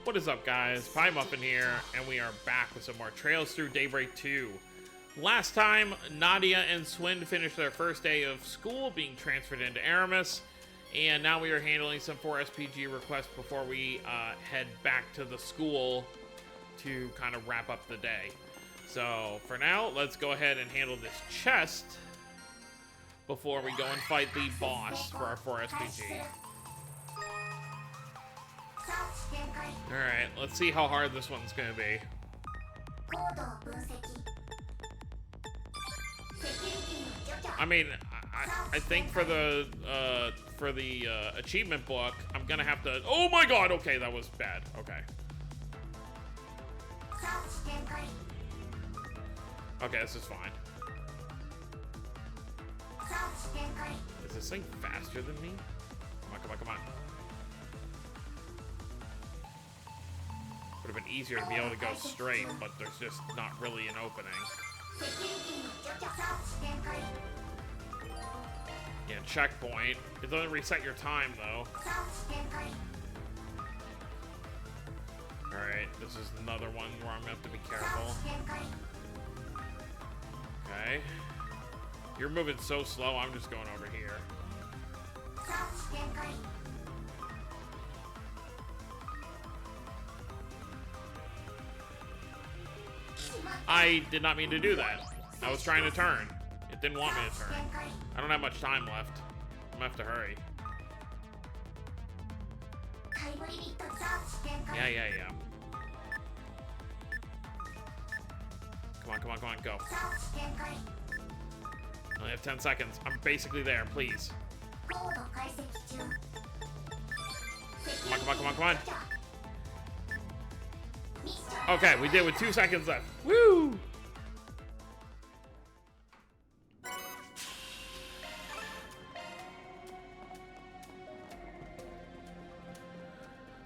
What is up, guys? Pie Muffin here, and we are back with some more Trails Through Daybreak 2. Last time, Nadia and Swin finished their first day of school, being transferred into Aramis, and now we are handling some 4SPG requests before we head back to the school to kind of wrap up the day. So, for now, let's go ahead and handle this chest before we go and fight the boss for our 4SPG. Alright, let's see how hard this one's gonna be. I mean, I think for the achievement book, I'm gonna have to... Oh my god! Okay, that was bad. Okay. Okay, this is fine. Is this thing faster than me? Come on, come on, come on. Would have been easier to be able to go straight, but there's just not really an opening. Yeah, checkpoint. It doesn't reset your time, though. Alright, this is another one where I'm gonna have to be careful. Okay. You're moving so slow, I'm just going over here. I did not mean to do that. I was trying to turn. It didn't want me to turn. I don't have much time left. I'm gonna have to hurry. Yeah. Come on, come on, come on, go. I only have 10 seconds. I'm basically there, please. Come on, come on, come on, come on. Okay, we did with 2 seconds left. Woo!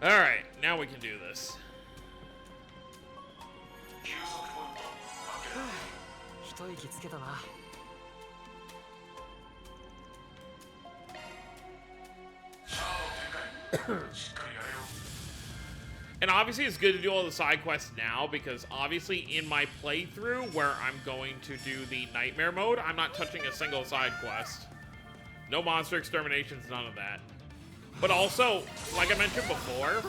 Alright, now we can do this. And obviously it's good to do all the side quests now, because obviously in my playthrough where I'm going to do the nightmare mode, I'm not touching a single side quest. No monster exterminations, none of that. But also, like I mentioned before,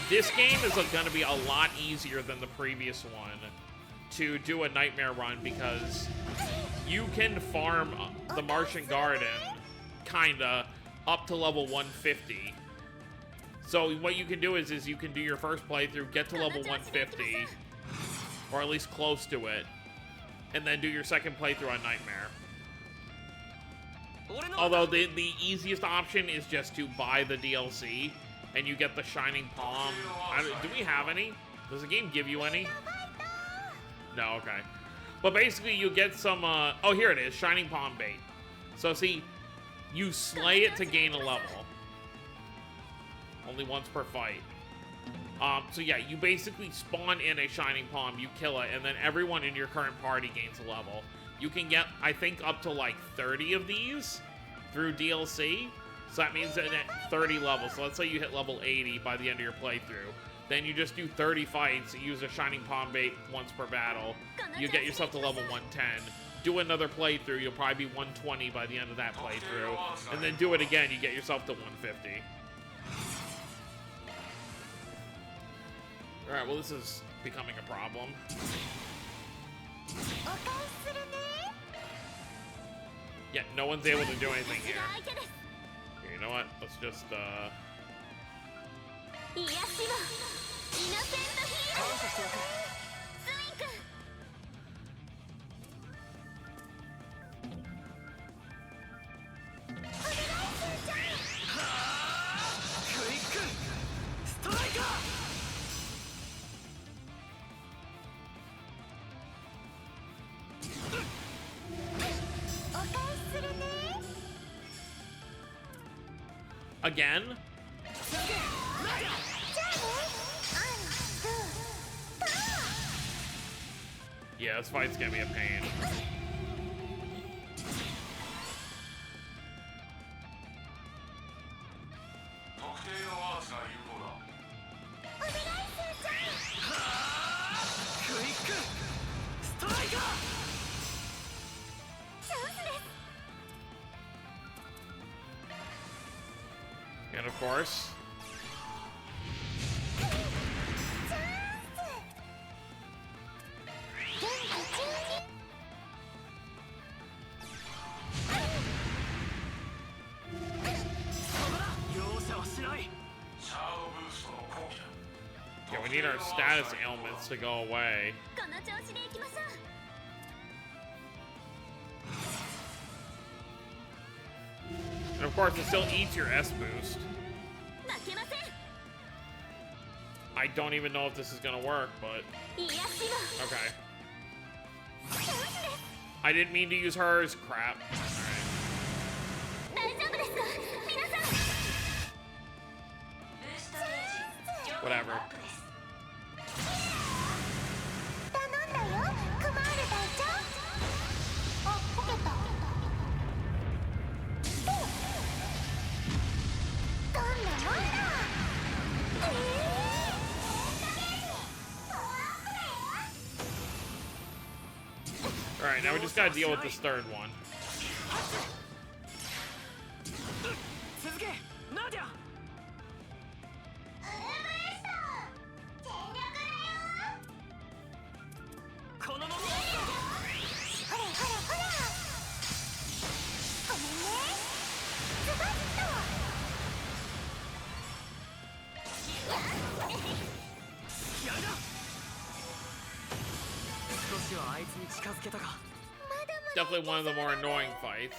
this game is going to be a lot easier than the previous one to do a nightmare run, because you can farm the Martian Garden, kinda, up to level 150. So what you can do is you can do your first playthrough, get to level 150, or at least close to it, and then do your second playthrough on Nightmare. Although the easiest option is just to buy the DLC, and you get the Shining Palm. Do we have any? Does the game give you any? No, okay. But basically you get some, oh here it is, Shining Palm bait. So see, you slay it to gain a level. Only once per fight. So yeah, you basically spawn in a Shining Palm, you kill it, and then everyone in your current party gains a level. You can get, I think, up to like 30 of these through DLC. So that means that at 30 levels, so let's say you hit level 80 by the end of your playthrough. Then you just do 30 fights, use a Shining Palm bait once per battle. You get yourself to level 110. Do another playthrough, you'll probably be 120 by the end of that playthrough. And then do it again, you get yourself to 150. Alright, well this is becoming a problem. Yeah, no one's able to do anything here. Here, you know what? Let's just, again? Yeah, this fight's gonna be a pain. And of course, yeah, we need our status ailments to go away. And of course, it still eats your S boost. I don't even know if this is gonna work, but okay. I didn't mean to use hers. Crap. Alright. Whatever. Alright, now we just gotta deal with this third one. Definitely one of the more annoying fights.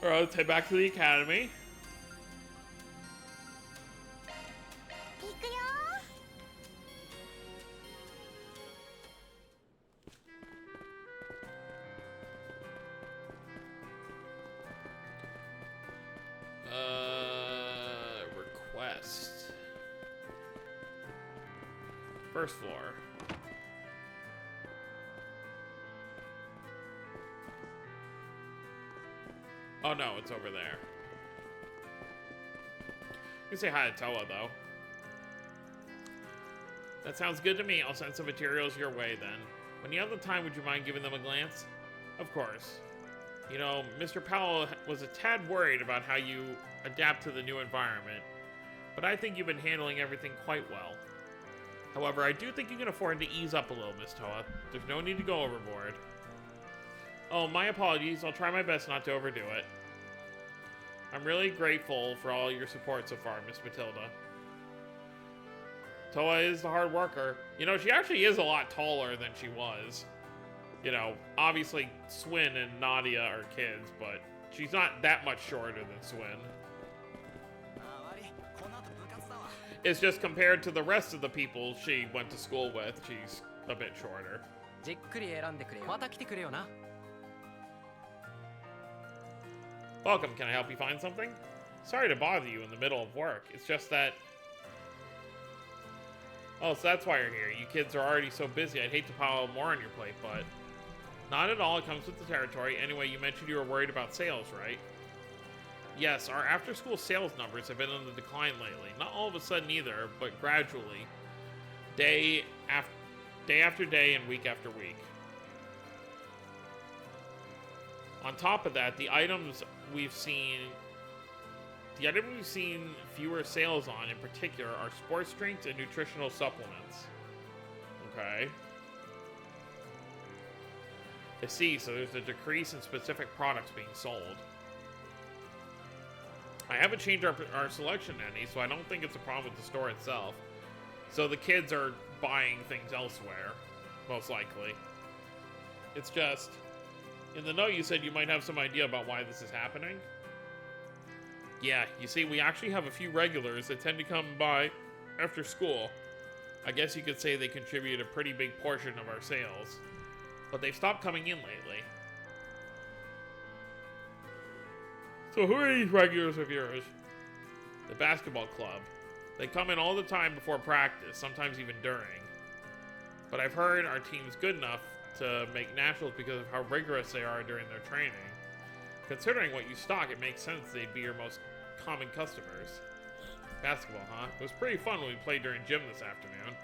Alright, let's head back to the academy. Request. First floor. Oh no, it's over there. You can say hi to Toa, though. That sounds good to me. I'll send some materials your way, then. When you have the time, would you mind giving them a glance? Of course. You know, Mr. Powell was a tad worried about how you adapt to the new environment, but I think you've been handling everything quite well. However, I do think you can afford to ease up a little, Miss Toa. There's no need to go overboard. Oh, my apologies. I'll try my best not to overdo it. I'm really grateful for all your support so far, Miss Matilda. Toa is the hard worker. You know, she actually is a lot taller than she was. You know, obviously Swin and Nadia are kids, but she's not that much shorter than Swin. It's just compared to the rest of the people she went to school with, she's a bit shorter. Welcome, can I help you find something? Sorry to bother you in the middle of work. It's just that... Oh, so that's why you're here. You kids are already so busy. I'd hate to pile more on your plate, but... Not at all. It comes with the territory. Anyway, you mentioned you were worried about sales, right? Yes, our after-school sales numbers have been on the decline lately. Not all of a sudden either, but gradually. Day after day and week after week. On top of that, the items we've seen fewer sales on in particular are sports drinks and nutritional supplements. Okay. I see, so there's a decrease in specific products being sold. I haven't changed our selection any, so I don't think it's a problem with the store itself. So the kids are buying things elsewhere, most likely. It's just, in the note you said you might have some idea about why this is happening. Yeah, you see, we actually have a few regulars that tend to come by after school. I guess you could say they contribute a pretty big portion of our sales. But they've stopped coming in lately. So who are these regulars of yours? The basketball club. They come in all the time before practice, sometimes even during. But I've heard our team's good enough to make nationals because of how rigorous they are during their training. Considering what you stock, it makes sense they'd be your most common customers. Basketball, huh? It was pretty fun when we played during gym this afternoon.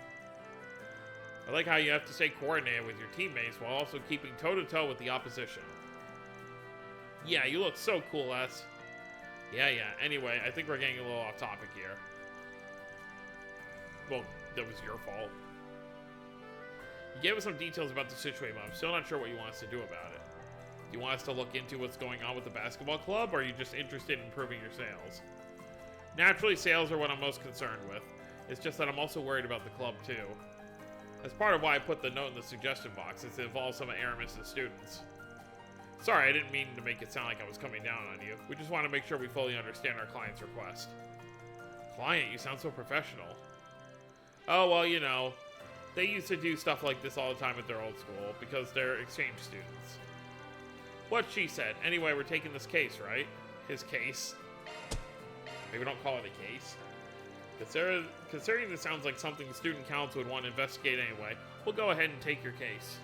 I like how you have to stay coordinated with your teammates while also keeping toe-to-toe with the opposition. Yeah, you look so cool, Les. Yeah. Anyway, I think we're getting a little off topic here. Well, that was your fault. You gave us some details about the situation, but I'm still not sure what you want us to do about it. Do you want us to look into what's going on with the basketball club, or are you just interested in improving your sales? Naturally, sales are what I'm most concerned with. It's just that I'm also worried about the club, too. That's part of why I put the note in the suggestion box, since it involves some of Aramis' students. Sorry, I didn't mean to make it sound like I was coming down on you. We just want to make sure we fully understand our client's request. Client, you sound so professional. Oh, well, you know, they used to do stuff like this all the time at their old school, because they're exchange students. What she said. Anyway, we're taking this case, right? His case. Maybe don't call it a case. Considering this sounds like something the student council would want to investigate anyway, we'll go ahead and take your case.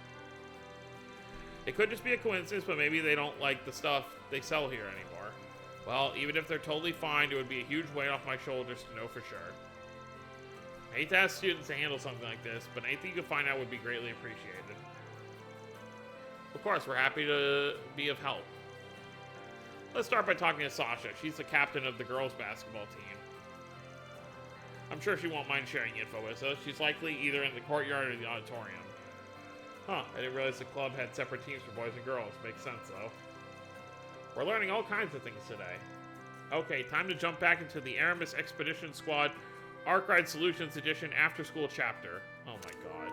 It could just be a coincidence, but maybe they don't like the stuff they sell here anymore. Well, even if they're totally fine, it would be a huge weight off my shoulders to know for sure. I hate to ask students to handle something like this, but anything you can find out would be greatly appreciated. Of course, we're happy to be of help. Let's start by talking to Sasha. She's the captain of the girls' basketball team. I'm sure she won't mind sharing info with us. She's likely either in the courtyard or the auditorium. Huh, I didn't realize the club had separate teams for boys and girls. Makes sense, though. We're learning all kinds of things today. Okay, time to jump back into the Aramis Expedition Squad Arc Ride Solutions Edition After School Chapter. Oh my god.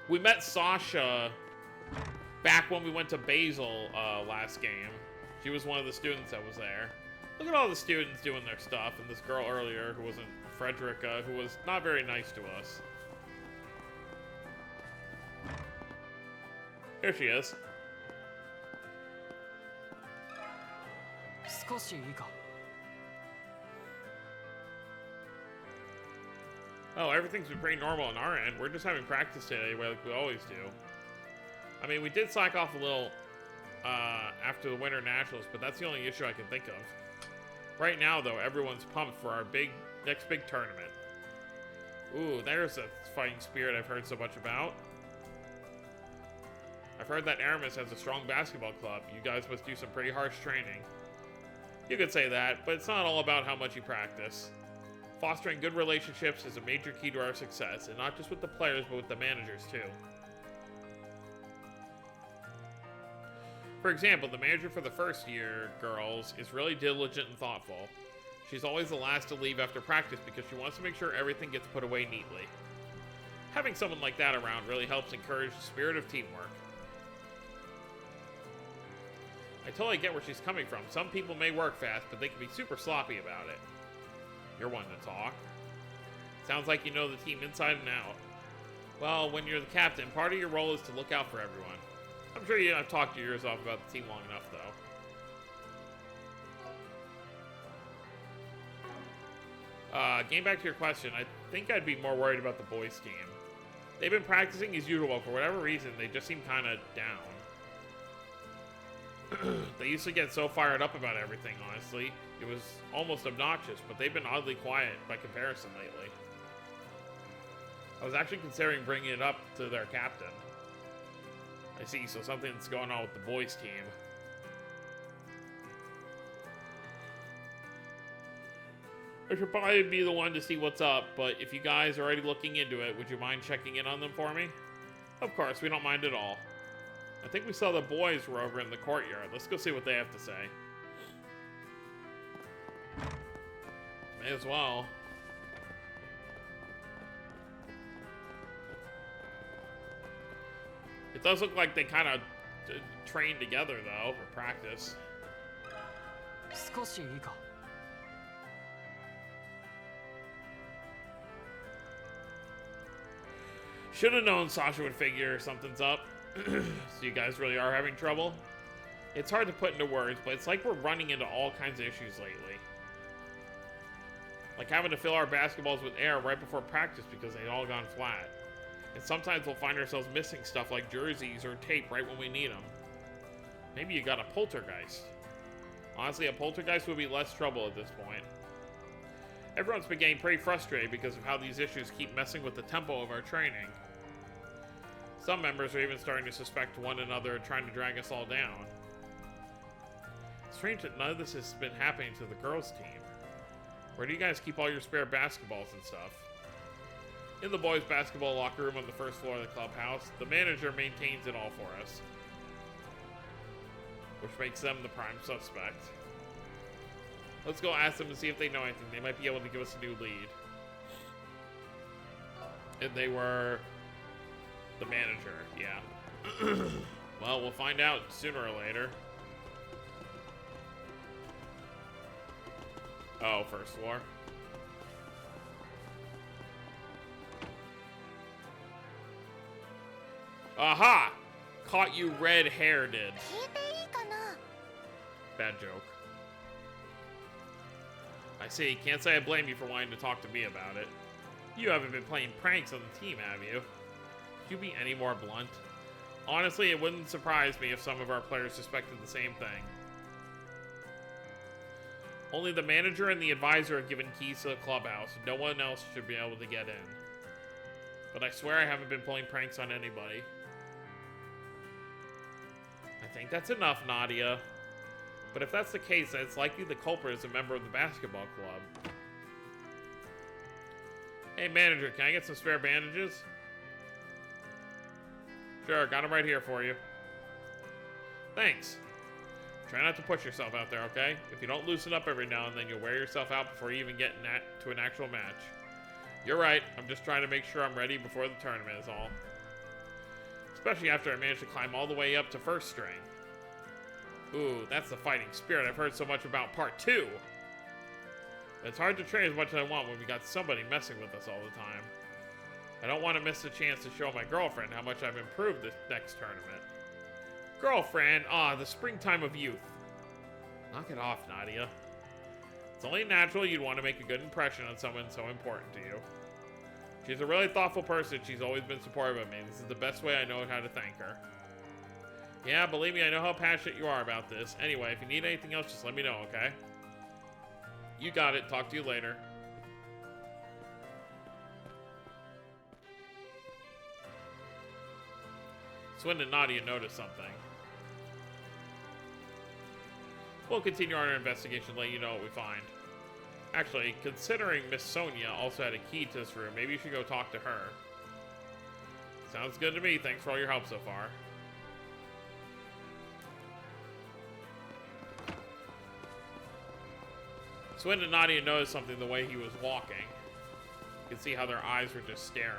We met Sasha back when we went to Basel last game. She was one of the students that was there. Look at all the students doing their stuff, and this girl earlier who wasn't Frederica, who was not very nice to us. Here she is. Oh, everything's been pretty normal on our end. We're just having practice today, like we always do. I mean, we did slack off a little after the Winter Nationals, but that's the only issue I can think of. Right now, though, everyone's pumped for our next big tournament. Ooh, there's a fighting spirit I've heard so much about. I've heard that Aramis has a strong basketball club. You guys must do some pretty harsh training. You could say that, but it's not all about how much you practice. Fostering good relationships is a major key to our success, and not just with the players, but with the managers, too. For example, the manager for the first year girls is really diligent and thoughtful. She's always the last to leave after practice because she wants to make sure everything gets put away neatly. Having someone like that around really helps encourage the spirit of teamwork. I totally get where she's coming from. Some people may work fast, but they can be super sloppy about it. You're one to talk. Sounds like you know the team inside and out. Well, when you're the captain, part of your role is to look out for everyone. I'm sure you have talked your ears off about the team long enough, though. Getting back to your question, I think I'd be more worried about the boys' team. They've been practicing as usual, but for whatever reason, they just seem kind of down. They used to get so fired up about everything, honestly. It was almost obnoxious, but they've been oddly quiet by comparison lately. I was actually considering bringing it up to their captain. I see, so something's going on with the boys' team. I should probably be the one to see what's up, but if you guys are already looking into it, would you mind checking in on them for me? Of course, we don't mind at all. I think we saw the boys were over in the courtyard. Let's go see what they have to say. May as well. It does look like they kind of trained together, though, for practice. Should have known Sasha would figure something's up. So you guys really are having trouble? It's hard to put into words, but it's like we're running into all kinds of issues lately. Like having to fill our basketballs with air right before practice because they'd all gone flat. And sometimes we'll find ourselves missing stuff like jerseys or tape right when we need them. Maybe you got a poltergeist. Honestly, a poltergeist would be less trouble at this point. Everyone's been getting pretty frustrated because of how these issues keep messing with the tempo of our training. Some members are even starting to suspect one another and trying to drag us all down. It's strange that none of this has been happening to the girls' team. Where do you guys keep all your spare basketballs and stuff? In the boys' basketball locker room on the first floor of the clubhouse, the manager maintains it all for us. Which makes them the prime suspect. Let's go ask them and see if they know anything. They might be able to give us a new lead. And they were the manager, yeah. Well, we'll find out sooner or later. Oh, first floor. Aha! Caught you red-haired. Bad joke. I see. Can't say I blame you for wanting to talk to me about it. You haven't been playing pranks on the team, have you? Could you be any more blunt? Honestly, it wouldn't surprise me if some of our players suspected the same thing. Only the manager and the advisor are given keys to the clubhouse. No one else should be able to get in. But I swear I haven't been pulling pranks on anybody. I think that's enough, Nadia. But if that's the case, then it's likely the culprit is a member of the basketball club. Hey, manager, can I get some spare bandages? Sure, got them right here for you. Thanks. Try not to push yourself out there, okay? If you don't loosen up every now and then, you'll wear yourself out before you even get to an actual match. You're right. I'm just trying to make sure I'm ready before the tournament is all. Especially after I managed to climb all the way up to first string. Ooh, that's the fighting spirit I've heard so much about part 2. It's hard to train as much as I want when we got somebody messing with us all the time. I don't want to miss the chance to show my girlfriend how much I've improved this next tournament. Girlfriend? Ah, the springtime of youth. Knock it off, Nadia. It's only natural you'd want to make a good impression on someone so important to you. She's a really thoughtful person. She's always been supportive of me. This is the best way I know how to thank her. Yeah, believe me, I know how passionate you are about this. Anyway, if you need anything else, just let me know, okay? You got it. Talk to you later. Swin and Nadia noticed something. We'll continue our investigation, let you know what we find. Actually, considering Miss Sonia also had a key to this room, maybe you should go talk to her. Sounds good to me. Thanks for all your help so far. Swin and Nadia noticed something the way he was walking. You can see how their eyes were just staring.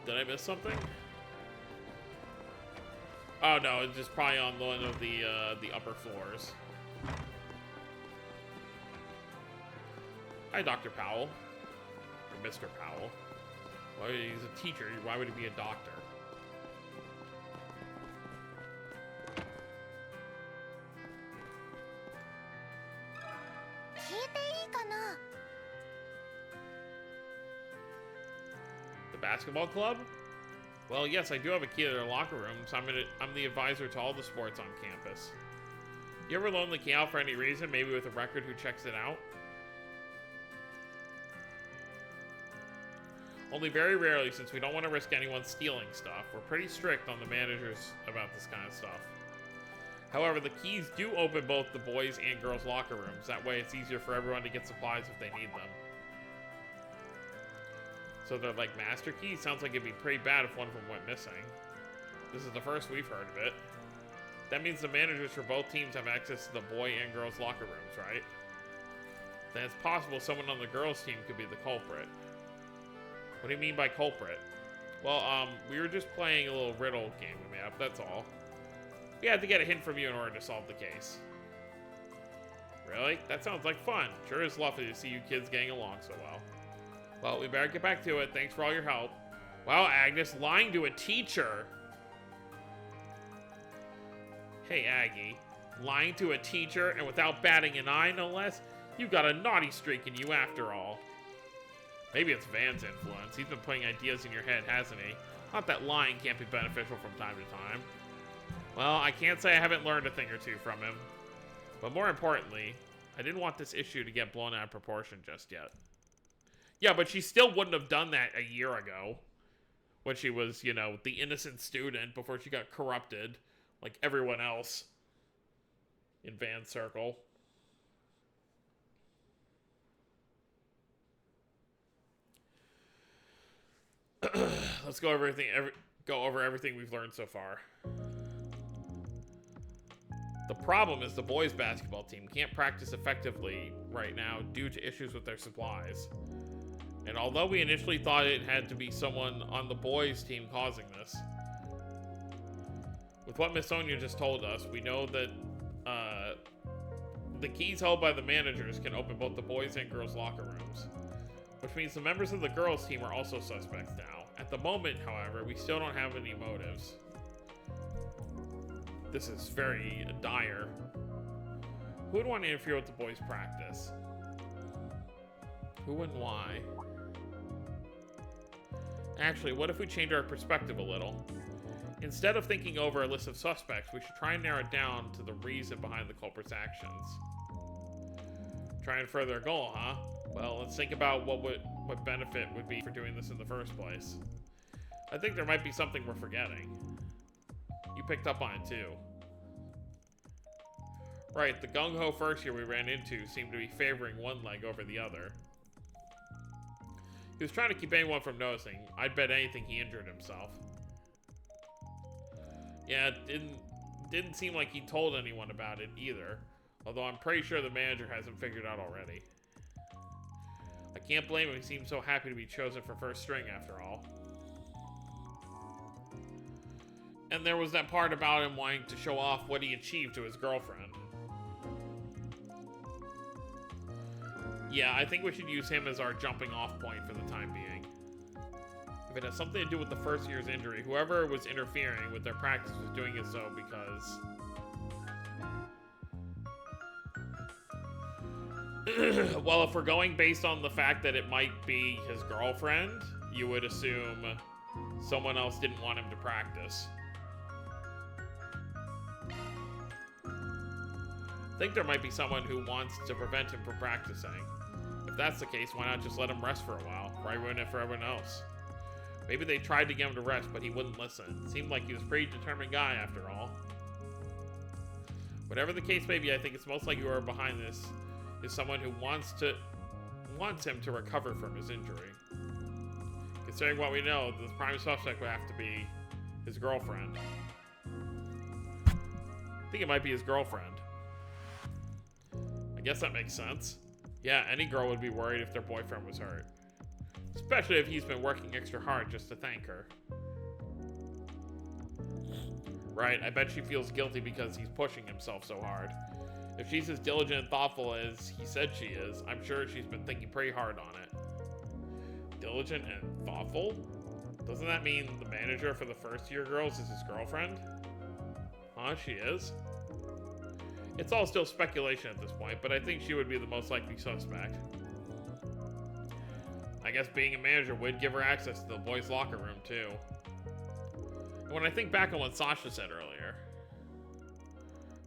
Did I miss something? Oh no, it's just probably on one of the upper floors. Hi, Dr. Powell. Or Mr. Powell. Well, he's a teacher. Why would he be a doctor? The basketball club? Well, yes, I do have a key to their locker rooms. I'm the advisor to all the sports on campus. You ever loan the key out for any reason? Maybe with a record who checks it out? Only very rarely, since we don't want to risk anyone stealing stuff. We're pretty strict on the managers about this kind of stuff. However, the keys do open both the boys' and girls' locker rooms. That way it's easier for everyone to get supplies if they need them. So they're like master keys? Sounds like it'd be pretty bad if one of them went missing. This is the first we've heard of it. That means the managers for both teams have access to the boy and girls' locker rooms, right? Then it's possible someone on the girls' team could be the culprit. What do you mean by culprit? Well, we were just playing a little riddle game we made up, that's all. We had to get a hint from you in order to solve the case. Really? That sounds like fun. Sure is lovely to see you kids getting along so well. Well, we better get back to it. Thanks for all your help. Wow, Agnes, lying to a teacher. Hey, Aggie. Lying to a teacher and without batting an eye, no less? You've got a naughty streak in you after all. Maybe it's Van's influence. He's been putting ideas in your head, hasn't he? Not that lying can't be beneficial from time to time. Well, I can't say I haven't learned a thing or two from him. But more importantly, I didn't want this issue to get blown out of proportion just yet. Yeah, but she still wouldn't have done that a year ago. When she was, you know, the innocent student before she got corrupted. Like everyone else in Van's circle. Let's go over everything we've learned so far. The problem is the boys' basketball team can't practice effectively right now due to issues with their supplies. And although we initially thought it had to be someone on the boys' team causing this, with what Miss Sonia just told us, we know that the keys held by the managers can open both the boys' and girls' locker rooms, which means the members of the girls' team are also suspects now. At the moment, however, we still don't have any motives. This is very dire. Who would want to interfere with the boys' practice? Who and why? Actually, what if we change our perspective a little? Instead of thinking over a list of suspects, we should try and narrow it down to the reason behind the culprit's actions. Try and further a goal, huh? Well, let's think about what benefit would be for doing this in the first place. I think there might be something we're forgetting. You picked up on it too. Right, the gung-ho first year we ran into seemed to be favoring one leg over the other. He was trying to keep anyone from noticing. I'd bet anything he injured himself. Yeah, it didn't seem like he told anyone about it either. Although I'm pretty sure the manager hasn't figured out already. I can't blame him, he seemed so happy to be chosen for first string after all. And there was that part about him wanting to show off what he achieved to his girlfriend. Yeah, I think we should use him as our jumping off point for the time being. If it has something to do with the first year's injury, whoever was interfering with their practice was doing it so because... well, if we're going based on the fact that it might be his girlfriend, you would assume someone else didn't want him to practice. I think there might be someone who wants to prevent him from practicing. If that's the case, why not just let him rest for a while? Why ruin it for everyone else? Maybe they tried to get him to rest, but he wouldn't listen. It seemed like he was a pretty determined guy after all. Whatever the case may be, I think it's most likely whoever behind this is someone who wants him to recover from his injury. Considering what we know, the prime suspect would have to be his girlfriend. I think it might be his girlfriend. I guess that makes sense. Yeah, any girl would be worried if their boyfriend was hurt. Especially if he's been working extra hard just to thank her. Right, I bet she feels guilty because he's pushing himself so hard. If she's as diligent and thoughtful as he said she is, I'm sure she's been thinking pretty hard on it. Diligent and thoughtful? Doesn't that mean the manager for the first year girls is his girlfriend? Huh, she is? It's all still speculation at this point, but I think she would be the most likely suspect. I guess being a manager would give her access to the boys' locker room, too. And when I think back on what Sasha said earlier,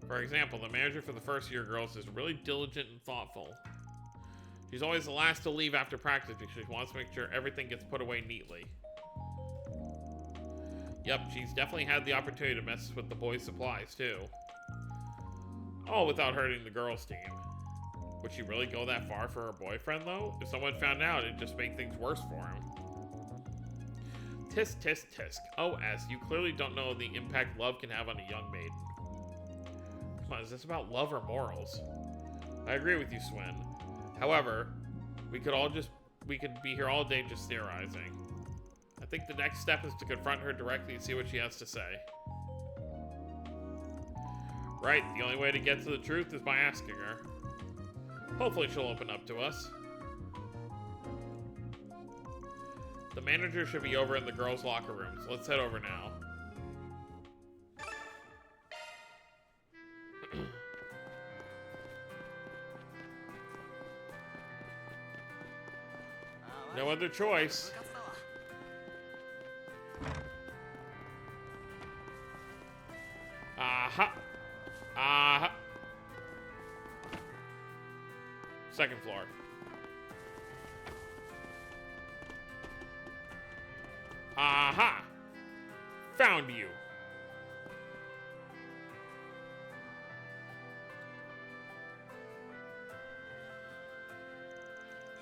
for example, the manager for the first year girls is really diligent and thoughtful. She's always the last to leave after practice because she wants to make sure everything gets put away neatly. Yep, she's definitely had the opportunity to mess with the boys' supplies, too. All without hurting the girls' team. Would she really go that far for her boyfriend, though? If someone found out, it'd just make things worse for him. Tisk, tisk, tisk. Oh, S, you clearly don't know the impact love can have on a young maiden. Come on, is this about love or morals? I agree with you, Swin. However, we could be here all day just theorizing. I think the next step is to confront her directly and see what she has to say. Right, the only way to get to the truth is by asking her. Hopefully she'll open up to us. The manager should be over in the girls' locker rooms. Let's head over now. No other choice. Aha. Aha. Second floor. Aha! Found you.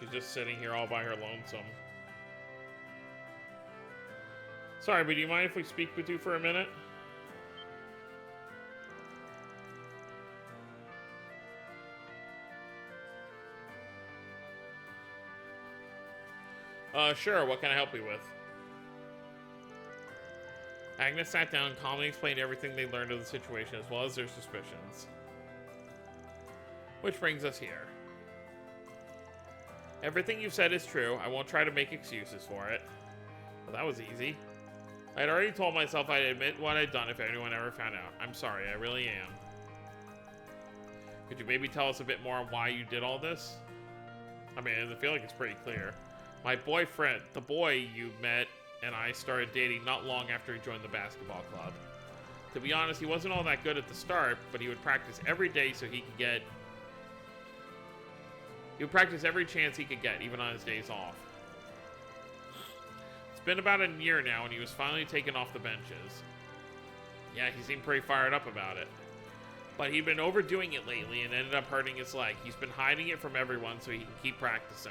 She's just sitting here all by her lonesome. Sorry, but do you mind if we speak with you for a minute? Sure, what can I help you with? Agnes sat down and calmly explained everything they learned of the situation as well as their suspicions. Which brings us here. Everything you've said is true. I won't try to make excuses for it. Well, that was easy. I had already told myself I'd admit what I'd done if anyone ever found out. I'm sorry, I really am. Could you maybe tell us a bit more on why you did all this? I mean, I feel like it's pretty clear. My boyfriend, the boy you met, and I started dating not long after he joined the basketball club. To be honest, he wasn't all that good at the start, but he would practice every day so he could get... He would practice every chance he could get, even on his days off. It's been about a year now, and he was finally taken off the benches. Yeah, he seemed pretty fired up about it. But he'd been overdoing it lately and ended up hurting his leg. He's been hiding it from everyone so he can keep practicing.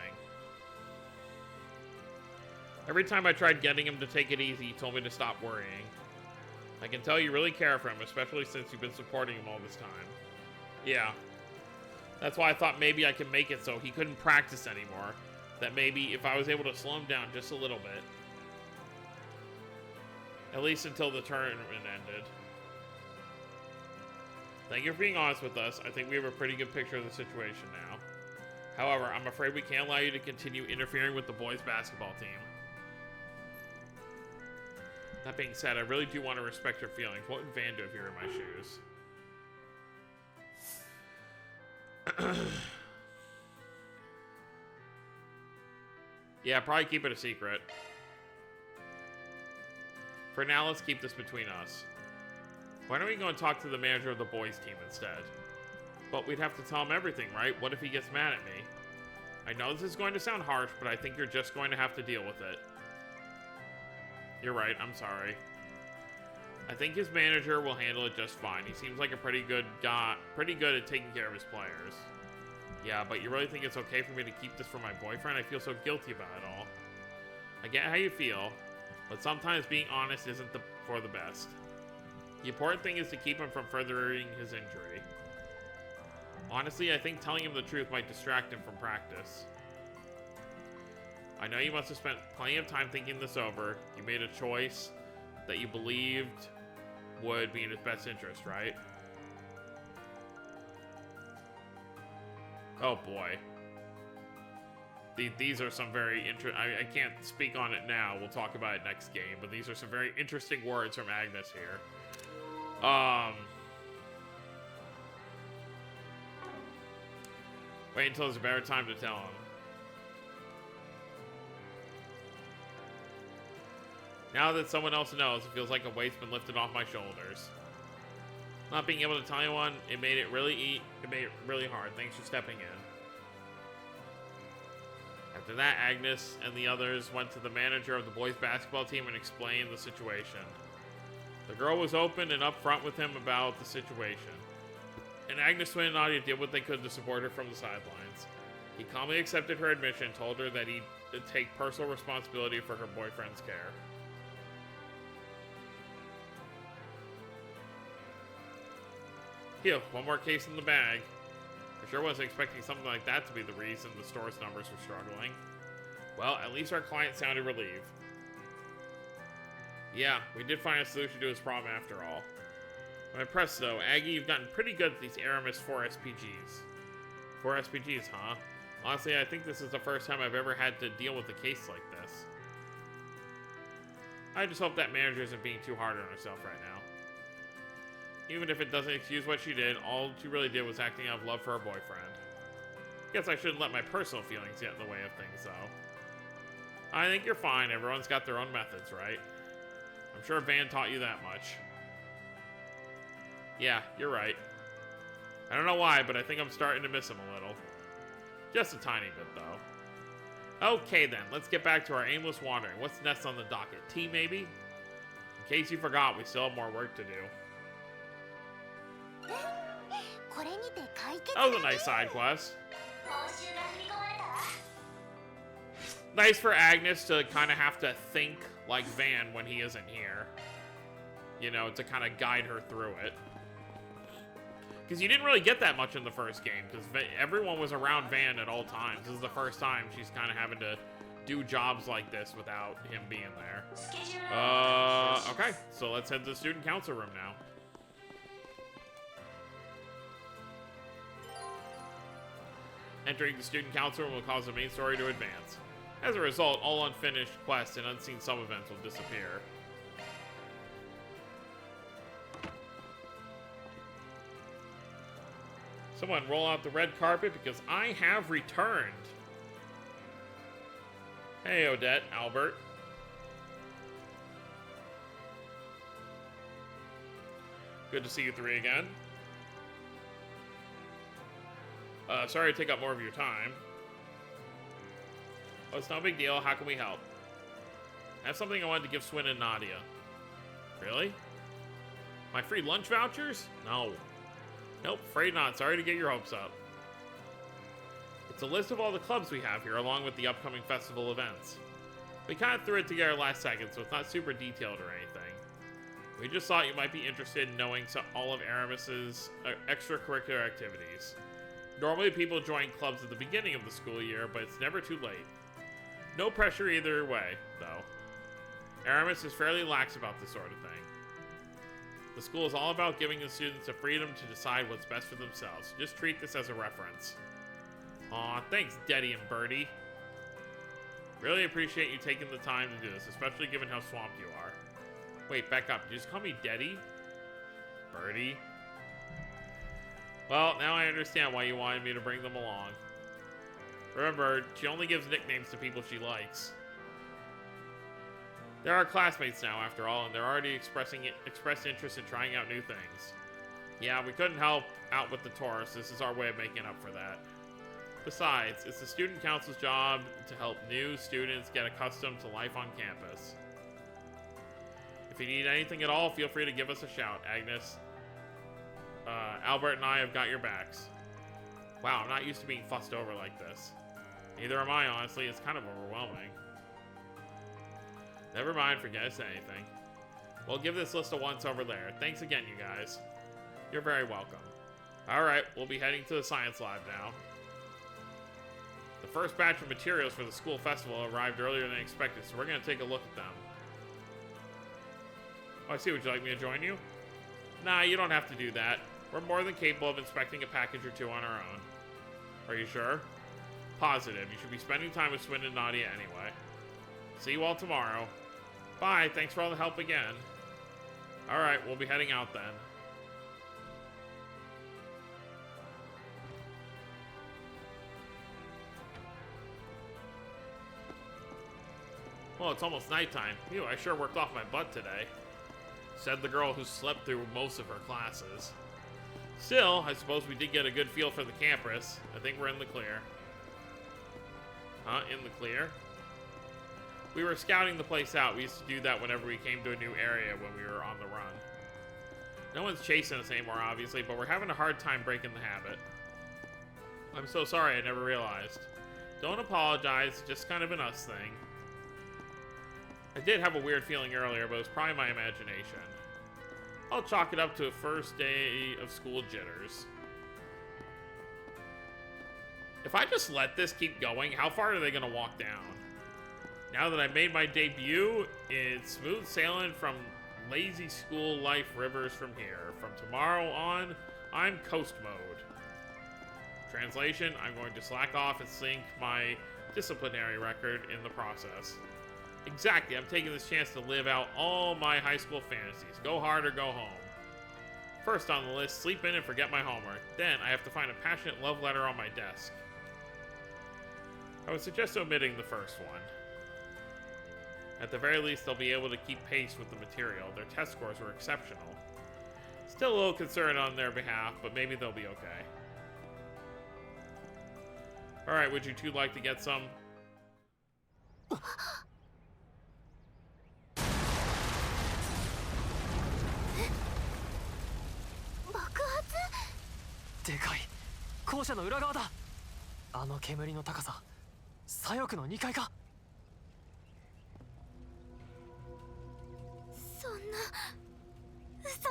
Every time I tried getting him to take it easy, he told me to stop worrying. I can tell you really care for him, especially since you've been supporting him all this time. Yeah. That's why I thought maybe I could make it so he couldn't practice anymore. That maybe if I was able to slow him down just a little bit. At least until the tournament ended. Thank you for being honest with us. I think we have a pretty good picture of the situation now. However, I'm afraid we can't allow you to continue interfering with the boys' basketball team. That being said, I really do want to respect your feelings. What would Van do if you were in my shoes? Yeah, probably keep it a secret. For now, let's keep this between us. Why don't we go and talk to the manager of the boys' team instead? But we'd have to tell him everything, right? What if he gets mad at me? I know this is going to sound harsh, but I think you're just going to have to deal with it. You're right, I'm sorry. I think his manager will handle it just fine. He seems like a pretty good guy, pretty good at taking care of his players. Yeah, but you really think it's okay for me to keep this for my boyfriend? I feel so guilty about it all. I get how you feel, but sometimes being honest isn't for the best. The important thing is to keep him from furthering his injury. Honestly, I think telling him the truth might distract him from practice. I know you must have spent plenty of time thinking this over. You made a choice that you believed would be in his best interest, right? Oh boy. These are some very I can't speak on it now. We'll talk about it next game. But these are some very interesting words from Agnes here. Wait until there's a better time to tell him. Now that someone else knows, it feels like a weight's been lifted off my shoulders. Not being able to tell anyone, it made it really hard. Thanks for stepping in. After that, Agnes and the others went to the manager of the boys' basketball team and explained the situation. The girl was open and upfront with him about the situation. And Agnes and Nadia did what they could to support her from the sidelines. He calmly accepted her admission and told her that he'd take personal responsibility for her boyfriend's care. Phew, one more case in the bag. I sure wasn't expecting something like that to be the reason the store's numbers were struggling. Well, at least our client sounded relieved. Yeah, we did find a solution to his problem after all. I'm impressed though. Aggie, you've gotten pretty good at these Aramis 4 SPGs. 4 SPGs, huh? Honestly, I think this is the first time I've ever had to deal with a case like this. I just hope that manager isn't being too hard on herself right now. Even if it doesn't excuse what she did, all she really did was acting out of love for her boyfriend. Guess I shouldn't let my personal feelings get in the way of things, though. I think you're fine. Everyone's got their own methods, right? I'm sure Van taught you that much. Yeah, you're right. I don't know why, but I think I'm starting to miss him a little. Just a tiny bit, though. Okay, then. Let's get back to our aimless wandering. What's next on the docket? Tea, maybe? In case you forgot, we still have more work to do. That was a nice side quest. Nice for Agnes to kind of have to think like Van when he isn't here. You know, to kind of guide her through it. Because you didn't really get that much in the first game, because everyone was around Van at all times. This is the first time she's kind of having to do jobs like this without him being there. Okay, so let's head to the student council room now. Entering the student council room will cause the main story to advance. As a result, all unfinished quests and unseen sub-events will disappear. Someone roll out the red carpet because I have returned. Hey, Odette, Albert. Good to see you three again. Sorry to take up more of your time. Oh, it's no big deal. How can we help? I have something I wanted to give Swin and Nadia. Really? My free lunch vouchers? No. Nope, afraid not. Sorry to get your hopes up. It's a list of all the clubs we have here, along with the upcoming festival events. We kind of threw it together last second, so it's not super detailed or anything. We just thought you might be interested in knowing all of Aramis's extracurricular activities. Normally, people join clubs at the beginning of the school year, but it's never too late. No pressure either way, though. Aramis is fairly lax about this sort of thing. The school is all about giving the students the freedom to decide what's best for themselves. Just treat this as a reference. Aw, thanks, Deddy and Birdie. Really appreciate you taking the time to do this, especially given how swamped you are. Wait, back up. Did you just call me Deddy? Birdie? Well, now I understand why you wanted me to bring them along. Remember, she only gives nicknames to people she likes. They're our classmates now, after all, and they're already expressed interest in trying out new things. Yeah, we couldn't help out with the tourists. This is our way of making up for that. Besides, it's the student council's job to help new students get accustomed to life on campus. If you need anything at all, feel free to give us a shout, Agnes. Albert and I have got your backs. Wow, I'm not used to being fussed over like this. Neither am I, honestly. It's kind of overwhelming. Never mind, forget it's anything. We'll give this list a once over there. Thanks again, you guys. You're very welcome. Alright, we'll be heading to the science lab now. The first batch of materials for the school festival arrived earlier than expected, so we're going to take a look at them. Oh, I see. Would you like me to join you? Nah, you don't have to do that. We're more than capable of inspecting a package or two on our own. Are you sure? Positive. You should be spending time with Swin and Nadia anyway. See you all tomorrow. Bye. Thanks for all the help again. Alright, we'll be heading out then. Well, it's almost nighttime. Phew, I sure worked off my butt today. Said the girl who slept through most of her classes. Still, I suppose we did get a good feel for the campus. I think we're in the clear. Huh? In the clear? We were scouting the place out. We used to do that whenever we came to a new area when we were on the run. No one's chasing us anymore, obviously, but we're having a hard time breaking the habit. I'm so sorry, I never realized. Don't apologize, just kind of an us thing. I did have a weird feeling earlier, but it was probably my imagination. I'll chalk it up to a first day of school jitters. If I just let this keep going, how far are they going to walk down? Now that I made my debut, it's smooth sailing from lazy school life rivers from here. From tomorrow on, I'm coast mode. Translation, I'm going to slack off and sink my disciplinary record in the process. Exactly, I'm taking this chance to live out all my high school fantasies. Go hard or go home. First on the list, sleep in and forget my homework. Then, I have to find a passionate love letter on my desk. I would suggest omitting the first one. At the very least, they'll be able to keep pace with the material. Their test scores were exceptional. Still a little concerned on their behalf, but maybe they'll be okay. Alright, would you two like to get some? でかい校舎の裏側だ。あの煙の高さ、左翼の2階か。そんな嘘。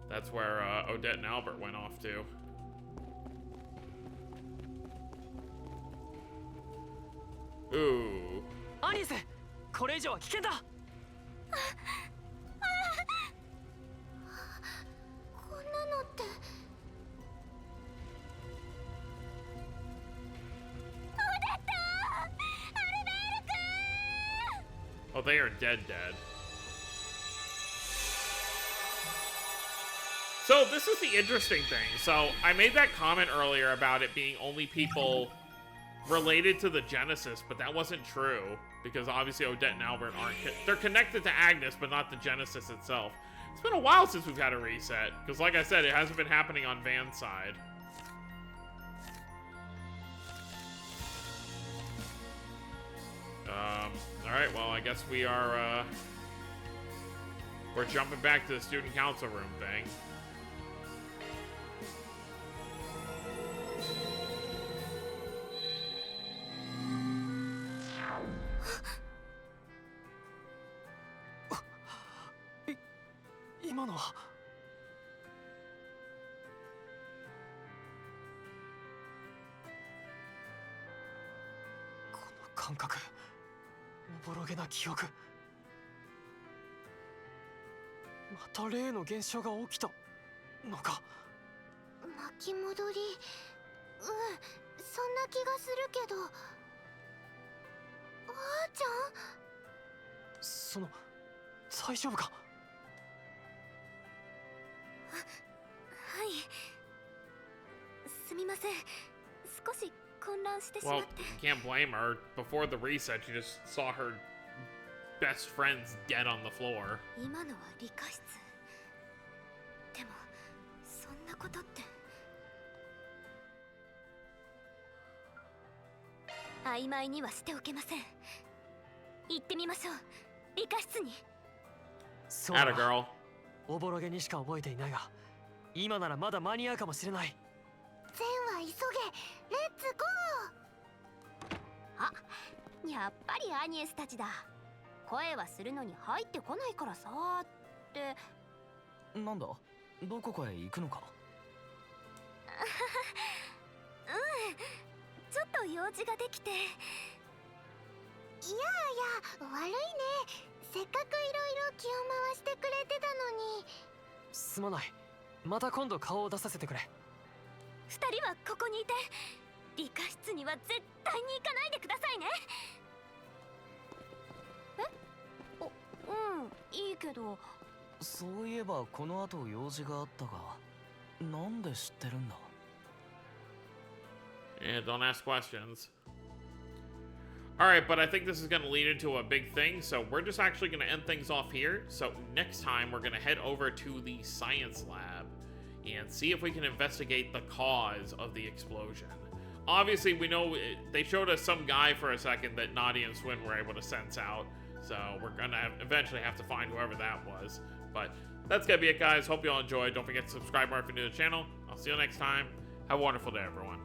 That's where Odette and Albert went off to. Ooh. アニエス、これ以上は危険だ。こんなのって。オデット、アルベール君。 Oh, they are dead. So this is the interesting thing. So I made that comment earlier about it being only people related to the Genesis, but that wasn't true because obviously Odette and Albert aren't. They're connected to Agnes, but not the Genesis itself. It's been a while since we've had a reset because, like I said, it hasn't been happening on Van's side. All right. Well, I guess we are. We're jumping back to the student council room thing. Well, you can't blame her. Before the reset, you just saw her best friends dead on the floor. 今のは理科室。でも、そんなことって。曖昧にはしておけません。行ってみましょう。理科室に。そうだ。girl。おぼろげにしか覚えていないが、今ならまだ間に合うかもしれない。全は急げ。レッツゴー。あ、やっぱりアニエスたちだ。声はするのに入ってこないからさーって。なんだ、どこかへ行くのか。うん、ちょっと用事ができて。いや悪いね。せっかくいろいろ気を回してくれてたのに。すまない。また今度顔を出させてくれ。二人はここにいて。理科室には絶対に行かないでくださいね。いいけど。そういえばこの後用事があったが、なんで知ってるんだ。Yeah, don't ask questions. Alright, but I think this is going to lead into a big thing, so we're just actually going to end things off here. So next time, we're going to head over to the science lab and see if we can investigate the cause of the explosion. Obviously, we know they showed us some guy for a second that Nadia and Swin were able to sense out, so we're going to eventually have to find whoever that was. But that's going to be it, guys. Hope you all enjoyed. Don't forget to subscribe if you're new to the channel. I'll see you next time. Have a wonderful day, everyone.